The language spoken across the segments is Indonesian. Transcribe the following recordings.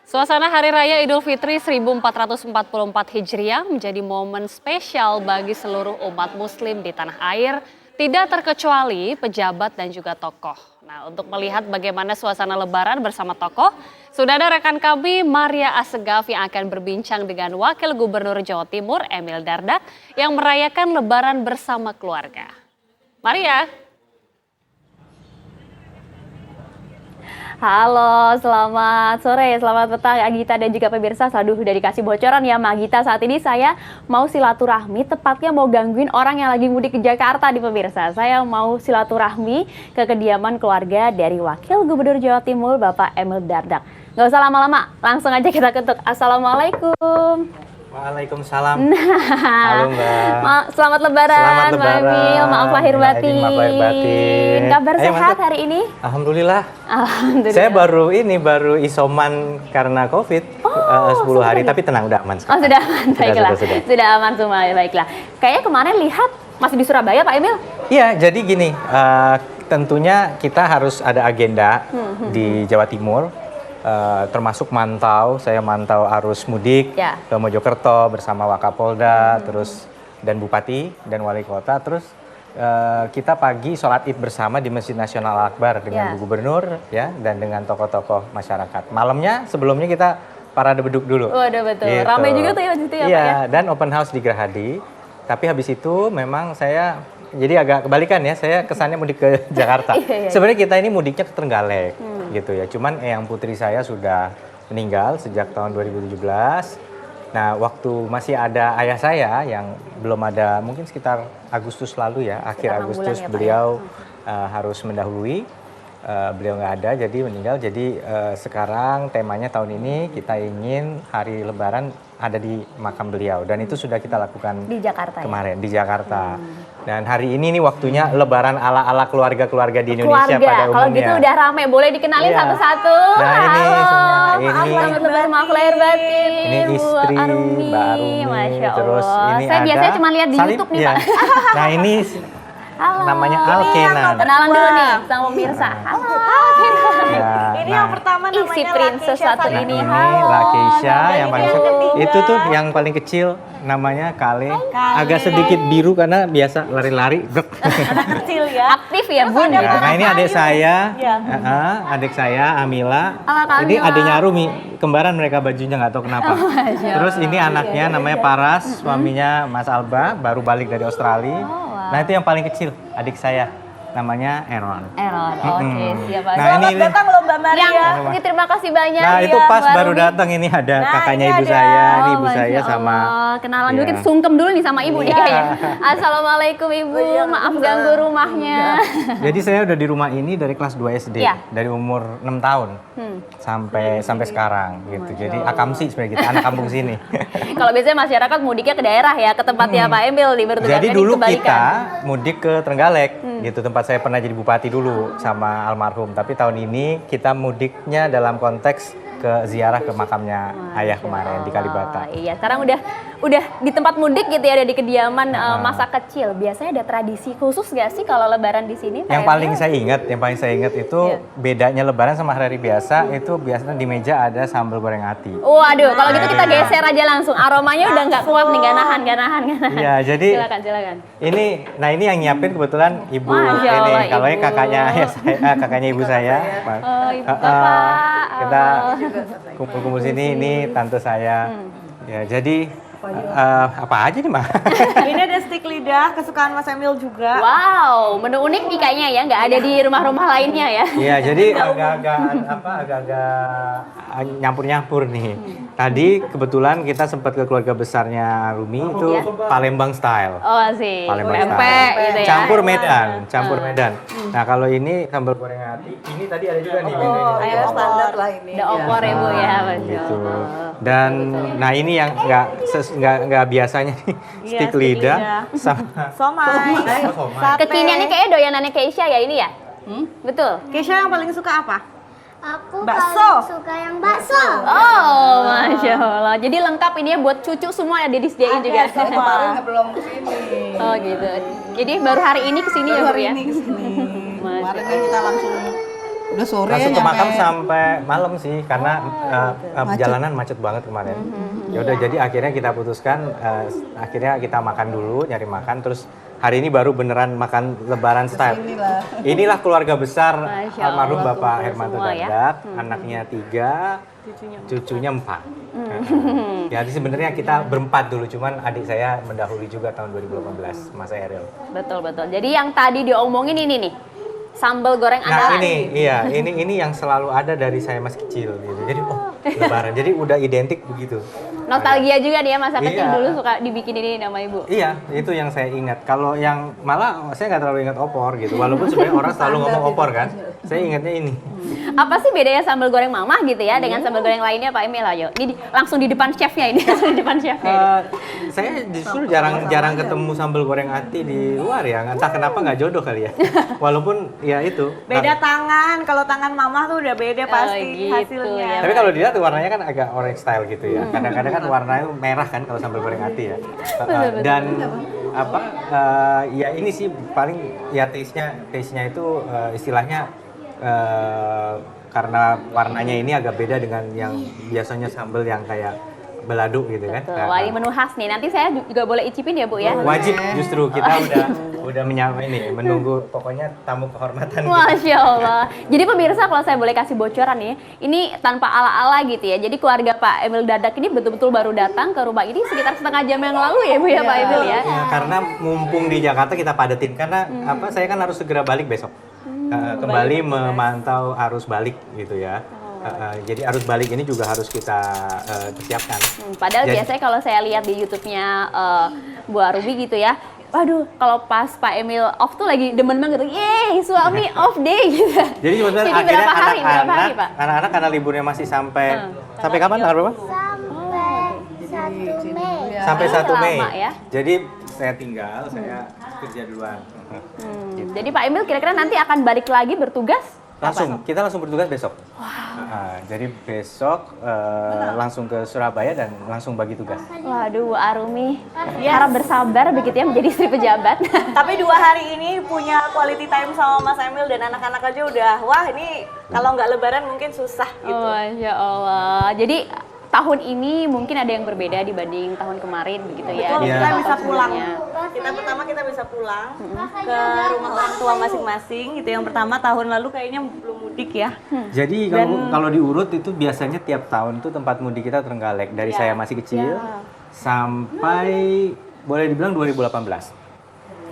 Suasana Hari Raya Idul Fitri 1444 Hijriah menjadi momen spesial bagi seluruh umat muslim di tanah air, tidak terkecuali pejabat dan juga tokoh. Nah, untuk melihat bagaimana suasana lebaran bersama tokoh, sudah ada rekan kami Maria Assegaf yang akan berbincang dengan Wakil Gubernur Jawa Timur Emil Dardak yang merayakan lebaran bersama keluarga. Maria. Halo, selamat sore, selamat petang Agita dan juga pemirsa. Aduh, udah dikasih bocoran ya Mbak Agita. Saat ini saya mau silaturahmi, tepatnya mau gangguin orang yang lagi mudik ke Jakarta di pemirsa. Saya mau silaturahmi ke kediaman keluarga dari Wakil Gubernur Jawa Timur Bapak Emil Dardak. Nggak usah lama-lama, langsung aja kita ketuk. Assalamualaikum. Waalaikumsalam. Halo Mbak. Selamat lebaran, Mbak Emil. Maaf lahir batin. Maaf lahir batin. Kabar sehat hari ini? Alhamdulillah. Alhamdulillah. Saya baru isoman karena COVID 10 hari, tapi tenang udah aman sekarang. Oh, sudah aman, baiklah. Sudah Aman semua, baiklah. Kayaknya kemarin lihat masih di Surabaya, Pak Emil? Iya, jadi gini, tentunya kita harus ada agenda di Jawa Timur. Termasuk saya mantau arus mudik ke Mojokerto bersama Wakapolda, terus dan Bupati dan Wali Kota, terus kita pagi sholat Id bersama di Masjid Nasional Al-Akbar dengan Bu Gubernur ya dan dengan tokoh-tokoh masyarakat. Malamnya sebelumnya kita parade beduk dulu. Waduh, betul. Gitu. Ramai juga tuh ya waktu itu ya, iya, Pak ya? Dan open house di Gerahadi. Tapi habis itu memang saya jadi agak kebalikan ya, saya kesannya mudik ke Jakarta. Sebenarnya kita ini mudiknya ke Trenggalek gitu ya. Cuman yang putri saya sudah meninggal sejak tahun 2017. Nah, waktu masih ada ayah saya yang belum ada, mungkin sekitar Agustus lalu ya, akhir Agustus ya, beliau harus mendahului. Beliau nggak ada, jadi meninggal. Jadi sekarang temanya tahun ini kita ingin hari Lebaran ada di makam beliau, dan itu sudah kita lakukan di Jakarta kemarin di Jakarta. Dan hari ini nih waktunya Lebaran ala keluarga di Indonesia pada umumnya. Kalau gitu udah rame, boleh dikenalin satu-satu. Nah, ini semua ini selamat lebaran, maaf lahir batin. Ini istri Mbak Arumi, Masya Allah. terus ini saya ada biasanya cuma lihat di YouTube nih, Pak. Nah, ini namanya Alkenan. Kenalan dulu nih sama pemirsa. Halo. Ini yang pertama namanya si princess satu ini. Ini Lakeisha yang paling itu tuh yang paling kecil namanya Kale. Agak sedikit biru karena biasa lari-lari. Anak kecil ya. Aktif ya, Bun. Nah, ini adik saya. Adik saya Amila. Ini adiknya Arumi. Kembaran mereka bajunya, nggak tahu kenapa. Terus ini anaknya namanya Paras, suaminya Mas Alba, baru balik dari Australia. Nah, itu yang paling kecil, adik saya. Namanya Eron. Oke, siap. Nah, ini datang loh Mbak Maria. Ini terima kasih banyak. Nah, itu pas baru datang, ini ada kakaknya ibu saya, ini ibu saya sama. Kenalan dulu, kita sungkem dulu nih sama ibu nih kayaknya. Assalamualaikum Ibu, maaf ganggu rumahnya. Jadi saya udah di rumah ini dari kelas 2 SD, dari umur 6 tahun sampai sekarang gitu. Jadi akamsi sebenarnya kita, anak kampung sini. Kalau biasanya masyarakat mudiknya ke daerah ya, ke tempatnya Pak Emil di Bertugas. Jadi dulu kita mudik ke Trenggalek, gitu, tempat saya pernah jadi bupati dulu sama almarhum. Tapi tahun ini kita mudiknya dalam konteks ke ziarah ke makamnya ayah kemarin di Kalibata. Iya, sekarang udah di tempat mudik gitu ya, ada di kediaman masa kecil. Biasanya ada tradisi khusus gak sih kalau Lebaran di sini? Yang paling saya ingat itu bedanya Lebaran sama hari biasa, itu biasanya di meja ada sambal goreng ati. Waduh, kalau gitu kita geser aja langsung. Aromanya udah nggak kuat nih, gak nahan. Iya, jadi silakan. Ini yang nyiapin kebetulan ibu ini. Kalau ini kakaknya ibu saya. Ibu Bapak. Kita kumpul-kumpul sini, ini tante saya. Ya, jadi apa aja nih, Mbak? Ini ada stik lidah kesukaan Mas Emil juga. Wow, menu unik nih kayaknya ya, nggak ada di rumah-rumah lainnya ya. Iya, jadi agak-agak nyampur-nyampur nih. Tadi kebetulan kita sempat ke keluarga besarnya Rumi, itu Palembang style. Oh sih, Palembang pempek gitu ya. Campur Medan. Nah, kalau ini sambal goreng ati, ini tadi ada juga nih menunya. Ayam standar lah ini. Ada opor ya Bu ya, gitu. Dan nah ini yang nggak biasanya nih, stik lidah sama somai. Kekiniannya kayaknya doyanannya Keisha ya ini ya? Betul. Keisha yang paling suka apa? Aku bakso. paling suka yang bakso. Oh, Masya Allah. Jadi lengkap ini ya buat cucu semua ya disediain juga. Kemarin belum kesini. Oh gitu. Jadi baru hari ini kesini ya Bu ya? Hari ini kesini. Kemarin kan kita langsung Udah sore Langsung ya ke makam nyampe. sampai malam sih karena perjalanan macet banget kemarin. Ya udah jadi akhirnya kita putuskan akhirnya kita makan dulu, nyari makan terus hari ini baru beneran makan lebaran style. Inilah keluarga besar Masya almarhum Allah, Bapak kumpul Hermanto semua ya. Dardak, anaknya 3, cucunya 4. Jadi sebenarnya kita berempat dulu, cuman adik saya mendahului juga tahun 2018, Mas Eril. Betul betul. Jadi yang tadi diomongin ini nih, sambal goreng Nah andalan. ini yang selalu ada dari saya masih kecil gitu. Jadi lebaran, jadi udah identik begitu. Nostalgia juga nih ya, masa kecil Iya. dulu suka dibikin ini nama ibu. Iya, itu yang saya ingat. Kalau yang malah saya nggak terlalu ingat opor gitu. Walaupun sebenarnya orang selalu ngomong opor kan. Saya ingatnya ini. Apa sih bedanya sambal goreng mamah gitu ya dengan sambal goreng lainnya Pak Emil? Ayo, ini langsung di depan chefnya ini, langsung di depan chefnya. Ini. Saya justru jarang ketemu sambal goreng ati di luar ya. Entah kenapa nggak jodoh kali ya. Walaupun ya itu. Beda tangan, kalau tangan mama tuh udah beda pasti gitu hasilnya. ya. Tapi kalau dilihat warnanya kan agak orange style gitu ya. Kadang-kadang kan warnanya merah kan kalau sambal goreng ati ya. Dan apa ya ini sih paling ya taste-nya itu istilahnya karena warnanya ini agak beda dengan yang biasanya sambal yang kayak belado gitu kan. Betul. Wah, ini menu khas nih. Nanti saya juga boleh icipin ya Bu ya. Wajib justru kita udah menyapa ini menunggu pokoknya tamu kehormatan gitu. Masya Allah. Jadi pemirsa kalau saya boleh kasih bocoran nih, ini tanpa ala-ala gitu ya. Jadi keluarga Pak Emil Dardak ini betul-betul baru datang ke rumah ini sekitar setengah jam yang lalu ya Bu ya Pak Emil ya. Ya, karena mumpung di Jakarta kita padetin karena apa saya kan harus segera balik besok. Kembali memantau arus balik gitu ya. Jadi arus balik ini juga harus kita persiapkan. Padahal Jadi- biasanya kalau saya lihat di YouTube-nya Bu Arubi gitu ya, waduh kalau pas Pak Emil off tuh lagi demen banget, yeay suami off day gitu. Jadi sebenarnya Jadi akhirnya berapa hari, Pak? anak-anak karena liburnya masih sampai kapan tanggal berapa? Sampai 1 Mei. Sampai 1 Mei. Lama ya. Jadi saya tinggal, saya kerja duluan. Jadi Pak Emil kira-kira nanti akan balik lagi bertugas? Kita langsung bertugas besok. Jadi besok langsung ke Surabaya dan langsung bagi tugas. Waduh, Bu Arumi, harap bersabar begitu ya menjadi istri pejabat. Tapi 2 hari ini punya quality time sama Mas Emil dan anak-anak aja udah, wah ini kalau nggak lebaran mungkin susah gitu. Oh, Masya Allah. Jadi tahun ini mungkin ada yang berbeda dibanding tahun kemarin begitu ya. Betul, Iya. kita bisa pulang. Sebelumnya. Kita bisa pulang ke rumah orang tua masing-masing gitu. Yang pertama tahun lalu kayaknya belum mudik ya. Jadi kalau diurut itu biasanya tiap tahun itu tempat mudik kita Trenggalek dari saya masih kecil sampai boleh dibilang 2018.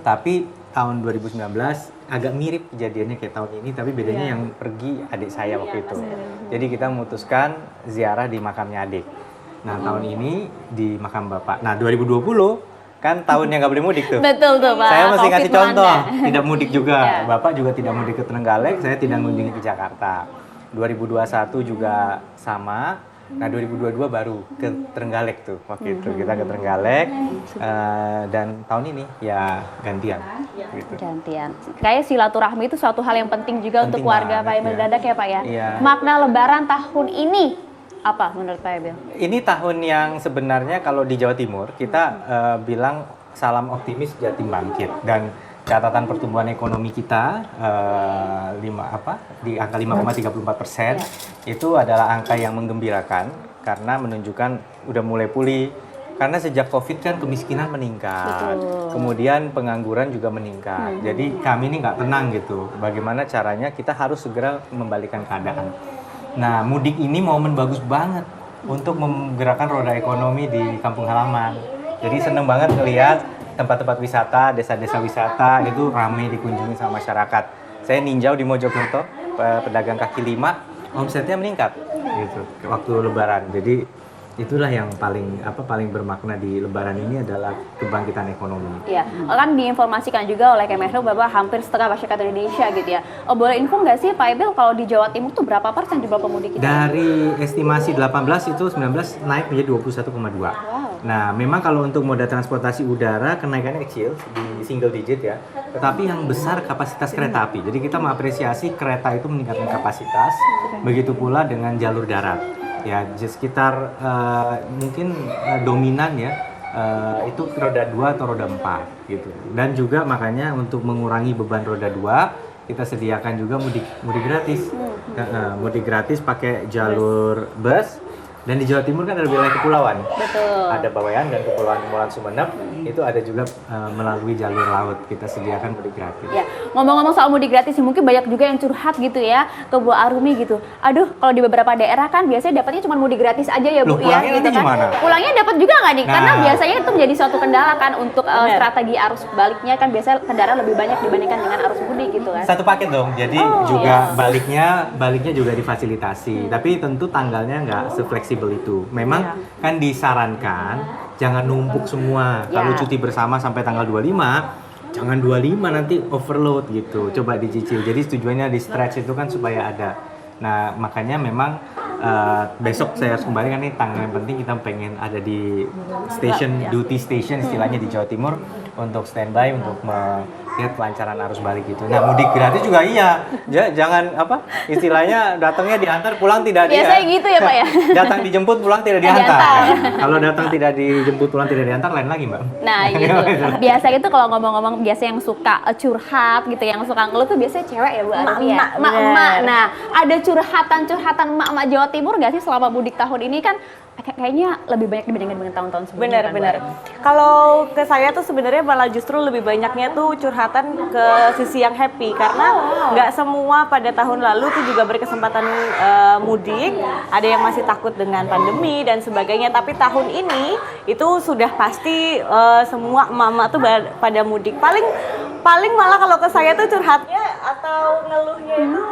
Tapi tahun 2019 agak mirip kejadiannya kayak tahun ini, tapi bedanya yang pergi adik saya waktu itu. Jadi kita memutuskan ziarah di makamnya adik. Nah tahun ini di makam bapak. Nah 2020 kan tahun yang nggak boleh mudik tuh. Betul tuh Pak. Saya mesti Covid kasih contoh, melanda. tidak mudik juga. Ya. Bapak juga tidak mudik ke Trenggalek, saya tidak mudik ke Jakarta. 2021 juga sama. Nah 2022 baru ke Trenggalek tuh waktu itu kita ke Trenggalek dan tahun ini ya gantian. Gitu. Gantian. Kayak silaturahmi itu suatu hal yang penting juga untuk Penting keluarga banget, Pak Emil ya. Dardak ya Pak ya. Iya. Makna Lebaran tahun ini apa menurut Pak Emil? Ini tahun yang sebenarnya kalau di Jawa Timur kita bilang salam optimis Jatim bangkit dan catatan pertumbuhan ekonomi kita di angka 5,34% itu adalah angka yang menggembirakan karena menunjukkan udah mulai pulih karena sejak Covid kan kemiskinan meningkat, kemudian pengangguran juga meningkat. Jadi kami ini nggak tenang gitu. Bagaimana caranya kita harus segera membalikan keadaan. Nah mudik ini momen bagus banget untuk menggerakkan roda ekonomi di kampung halaman. Jadi seneng banget ngelihat tempat-tempat wisata, desa-desa wisata itu ramai dikunjungi sama masyarakat. Saya ninjau di Mojokerto, pedagang kaki lima, omsetnya meningkat gitu waktu Lebaran. Jadi itulah yang paling bermakna di Lebaran ini adalah kebangkitan ekonomi. Iya, kan diinformasikan juga oleh Kemenhub bahwa hampir setengah masyarakat Indonesia gitu ya. Oh, boleh info nggak sih Pak Emil kalau di Jawa Timur tuh berapa persen jumlah pemudik kita? Dari estimasi 18 itu 19 naik menjadi 21,2. Nah, memang kalau untuk moda transportasi udara kenaikannya kecil di single digit ya. Tetapi yang besar kapasitas kereta api. Jadi kita mengapresiasi kereta itu meningkatkan kapasitas. Begitu pula dengan jalur darat. Ya, sekitar mungkin dominan ya itu roda 2 atau roda 4 gitu. Dan juga makanya untuk mengurangi beban roda 2 kita sediakan juga mudik gratis. Mudik gratis pakai jalur bus. Dan di Jawa Timur kan ada wilayah kepulauan. Betul. Ada Bawean dan Kepulauan Sumeneb, itu ada juga melalui jalur laut. Kita sediakan mudik gratis. Ya, ngomong-ngomong soal mudik gratis, mungkin banyak juga yang curhat gitu ya ke Bu Arumi gitu. Aduh, kalau di beberapa daerah kan biasanya dapatnya cuma mudik gratis aja ya Bu Loh, ya, pulangnya gitu nanti kan. gimana? Pulangnya dapat juga nggak nih? Nah. Karena biasanya itu menjadi suatu kendala kan untuk Benar. strategi arus baliknya kan biasanya kendaraan lebih banyak dibandingkan dengan arus mudik gitu kan. Satu paket dong, jadi juga baliknya juga difasilitasi. Tapi tentu tanggalnya nggak se-fleksibel itu. Memang kan disarankan jangan numpuk semua. Kalau cuti bersama sampai tanggal 25, jangan 25 nanti overload gitu. Coba dicicil. Jadi tujuannya di stretch itu kan supaya ada. Nah makanya memang besok saya harus kembali kan ini tanggal yang penting kita pengen ada di station, duty station istilahnya di Jawa Timur untuk standby untuk melihat kelancaran arus balik gitu. Nah mudik gratis juga iya, jangan apa istilahnya datangnya diantar pulang tidak Biasanya gitu ya Pak ya? Datang dijemput pulang tidak diantar. Kalau datang tidak dijemput pulang tidak diantar lain lagi Mbak. Nah gitu. Biasa gitu kalau ngomong-ngomong biasa yang suka curhat gitu, yang suka ngeluh tuh biasanya cewek ya Bu Arumi ya? Emak-emak. Nah ada curhatan emak-emak Jawa Timur nggak sih selama mudik tahun ini kan kayaknya lebih banyak dibandingkan dengan tahun-tahun sebelumnya. Benar. Kalau ke saya tuh sebenarnya malah justru lebih banyaknya tuh curhatan ke sisi yang happy karena nggak semua pada tahun lalu tuh juga berkesempatan mudik, ada yang masih takut dengan pandemi dan sebagainya. Tapi tahun ini itu sudah pasti semua emak-emak tuh pada mudik. Paling malah kalau ke saya tuh curhatnya atau ngeluhnya itu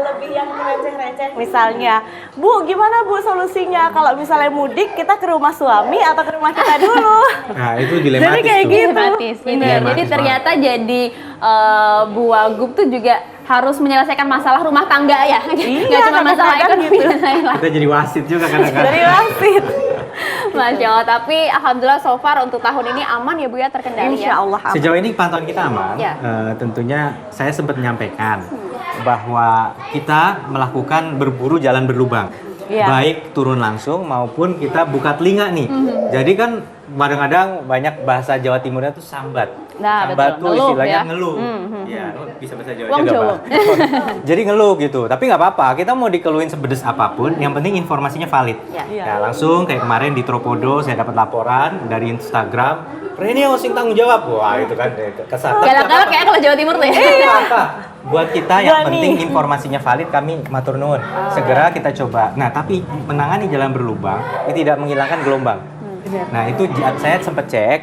lebih yang receh-receh. Misalnya, Bu, gimana Bu solusinya? Kalau misalnya mudik, kita ke rumah suami atau ke rumah kita dulu? Nah itu dilematis Jadi kayak tuh. gitu. Dilematis, bener. Dilematis Jadi banget. ternyata jadi Bu Wagub tuh juga harus menyelesaikan masalah rumah tangga ya. Nggak cuma masalah kadang-kadang ekonomi gitu. dan lain-lain. Kita jadi wasit juga kadang-kadang. Dari wasit. Masya Allah, tapi alhamdulillah so far untuk tahun ini aman ya Bu ya, terkendali Insya ya. Allah aman. Sejauh ini pantauan kita aman. Ya. Tentunya saya sempat menyampaikan bahwa kita melakukan berburu jalan berlubang. Iya. Baik turun langsung maupun kita buka telinga nih. Jadi kan kadang-kadang banyak bahasa Jawa Timurnya tuh sambat. Nah, Sambat betul. tuh Ngeluh istilahnya ya. ngeluh. Ya, bisa bahasa Jawa Wong juga, Jawa. Pak. Jadi ngeluh gitu. Tapi nggak apa-apa, kita mau dikeluhin sepedes apapun, yang penting informasinya valid. Ya. Nah, langsung kayak kemarin di Tropodo saya dapat laporan dari Instagram, Reni yang sing tanggung jawab. Wah, itu kan kesal. Galak-galak kayak kalau Jawa Timur tuh ya. Apa? Buat kita yang Berani. penting informasinya valid, kami matur nuwun. Segera kita coba. Nah, tapi menangani jalan berlubang itu tidak menghilangkan gelombang. Nah, itu saya sempat cek,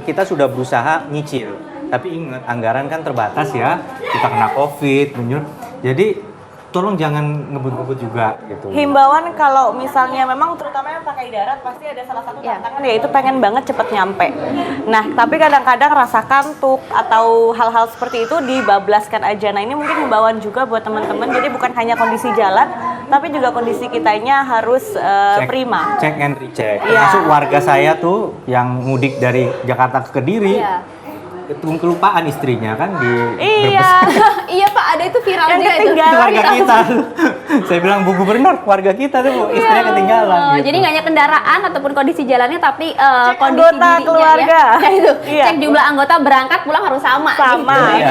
kita sudah berusaha nyicil. Tapi ingat, anggaran kan terbatas ya. Kita kena Covid, jadi tolong jangan ngebut-ngebut juga gitu. Himbauan kalau misalnya memang terutama yang pakai darat pasti ada salah satu tantangan yaitu pengen banget cepet nyampe. Nah tapi kadang-kadang rasa kantuk atau hal-hal seperti itu dibablaskan aja. Nah ini mungkin himbauan juga buat teman-teman. Jadi bukan hanya kondisi jalan, tapi juga kondisi kitanya harus prima. Cek and recheck. Iya. Termasuk warga saya tuh yang mudik dari Jakarta ke Kediri. Iya. Kelupaan istrinya kan di Iya. Iya Pak, ada itu viral Yang juga itu. ketinggalan. itu warga kita. Saya bilang Bu Gubernur, warga kita tuh istrinya ketinggalan. Oh, gitu. jadi nggak hanya kendaraan ataupun kondisi jalannya, tapi Cek kondisi anggota dirinya keluarga. ya. Itu, Iya. cek jumlah anggota berangkat pulang harus sama. Sama. Iya.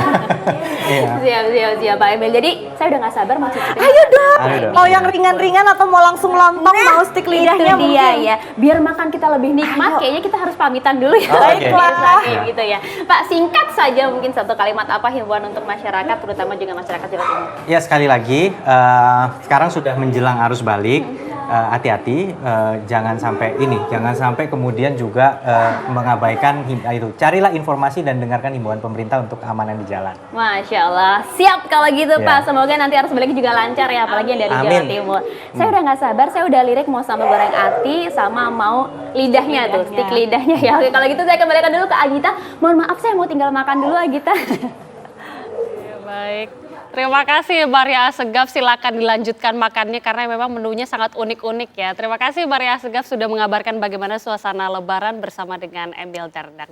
Iya. Siap Pak Emil. Jadi saya udah nggak sabar mau cicipin. Ayo dong. Ayo dong. Mau yang ringan-ringan atau mau langsung lontong, mau stick lidahnya Itu dia mungkin. ya. Biar makan kita lebih nikmat, kayaknya kita harus pamitan dulu ya. Oh, oke. Baiklah, kayak Iya. gitu ya. Pak, singkat saja mungkin satu kalimat apa himbauan untuk masyarakat, terutama juga masyarakat Jawa Timur. Ya sekali lagi, sekarang sudah menjelang arus balik, hati-hati, jangan sampai kemudian juga mengabaikan itu. Carilah informasi dan dengarkan himbauan pemerintah untuk keamanan di jalan. Masya Allah, siap kalau gitu Ya. Pak. Semoga nanti arus balik juga lancar ya, apalagi yang dari Jawa Amin. Timur. Saya udah nggak sabar, saya udah lirik mau sambal goreng ati sama mau lidahnya tuh, stik lidahnya ya. Oke, kalau gitu saya kembalikan dulu ke Agita. Mohon maaf, saya mau tinggal makan dulu Agita. Ya, baik. Terima kasih Maria Asegaf, silakan dilanjutkan makannya karena memang menunya sangat unik-unik ya. Terima kasih Maria Asegaf sudah mengabarkan bagaimana suasana Lebaran bersama dengan Emil Dardak.